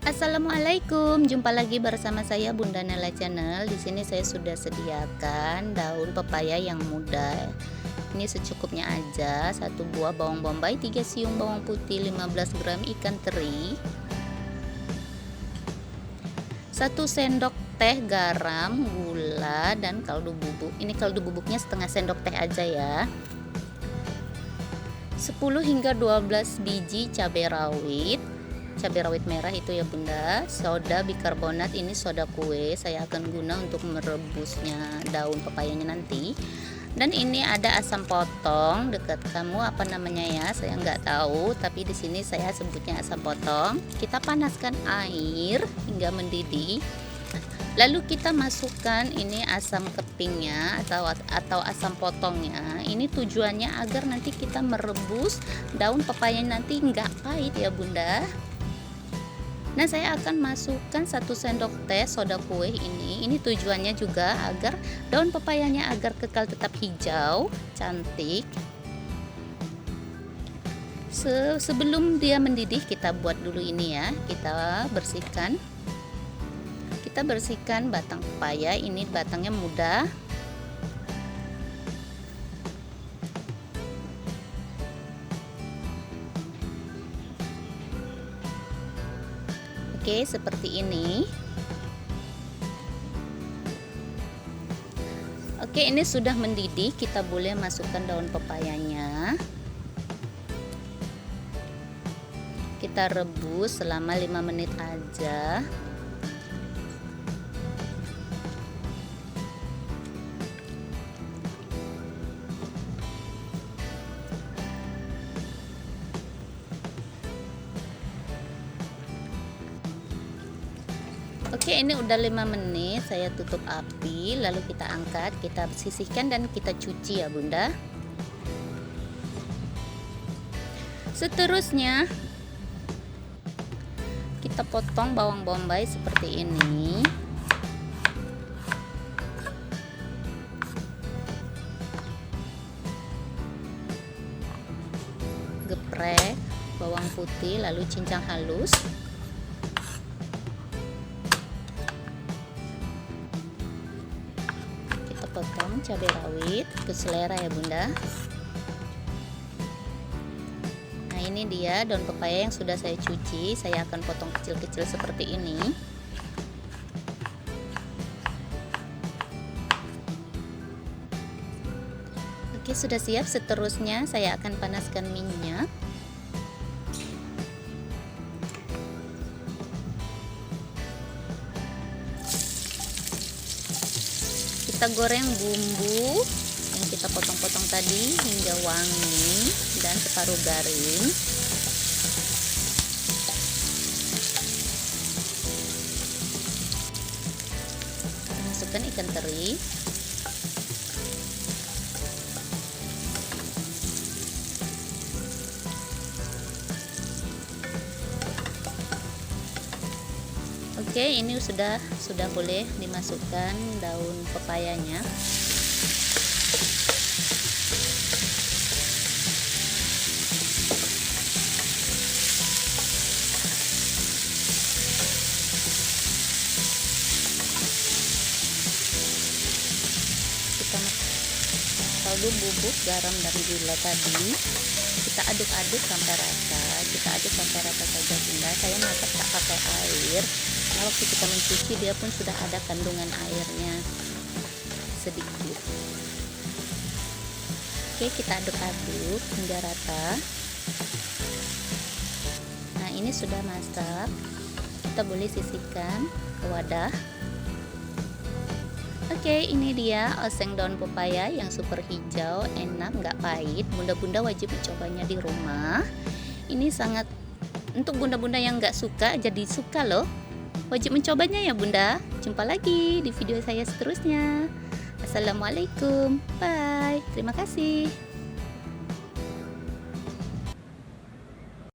Assalamualaikum, jumpa lagi bersama saya Bunda Nela Channel. Di sini saya sudah sediakan daun pepaya yang muda. Ini secukupnya aja, 1 buah bawang bombay, 3 siung bawang putih, 15 gram ikan teri, 1 sendok teh garam, gula, dan kaldu bubuk. Ini kaldu bubuknya setengah sendok teh aja ya. 10 hingga 12 biji cabai rawit merah itu ya Bunda, soda bikarbonat, ini soda kue saya akan guna untuk merebusnya daun pepayanya nanti. Dan ini ada asam potong, dekat kamu apa namanya ya, saya nggak tahu, tapi di sini saya sebutnya asam potong. Kita panaskan air hingga mendidih, lalu kita masukkan ini asam kepingnya atau asam potongnya. Ini tujuannya agar nanti kita merebus daun pepaya nanti nggak pahit ya Bunda. Nah, saya akan masukkan 1 sendok teh soda kue ini tujuannya juga agar daun pepayanya agar kekal tetap hijau, cantik. Sebelum dia mendidih kita buat dulu ini ya, kita bersihkan batang pepaya. Ini batangnya muda. Oke, seperti ini. Oke, ini sudah mendidih, kita boleh masukkan daun pepayanya. Kita rebus selama 5 menit aja. Oke, ini udah 5 menit, saya tutup api, lalu kita angkat, kita sisihkan dan kita cuci ya Bunda. Seterusnya kita potong bawang bombay seperti ini. Geprek bawang putih lalu cincang halus. Potong cabai rawit ke selera ya Bunda. Nah, ini dia daun pepaya yang sudah saya cuci, saya akan potong kecil-kecil seperti ini. Oke, sudah siap. Seterusnya saya akan panaskan minyak. Kita goreng bumbu yang kita potong-potong tadi hingga wangi dan separuh garing. Kita masukkan ikan teri. Oke, ini sudah boleh dimasukkan daun pepayanya. Kita kaldu bubuk, garam dan gula tadi. Kita aduk-aduk sampai rata. Saja Bunda. Saya masak tak pakai air. Nah, waktu kita mencuci dia pun sudah ada kandungan airnya sedikit. Oke, kita aduk-aduk hingga rata. Nah, ini sudah masak. Kita boleh sisihkan ke wadah. Oke, ini dia oseng daun pepaya yang super hijau, enak, nggak pahit. Bunda-bunda wajib mencobanya di rumah. Ini sangat untuk bunda-bunda yang nggak suka jadi suka loh. Wajib mencobanya ya Bunda. Jumpa lagi di video saya seterusnya. Assalamualaikum. Bye. Terima kasih.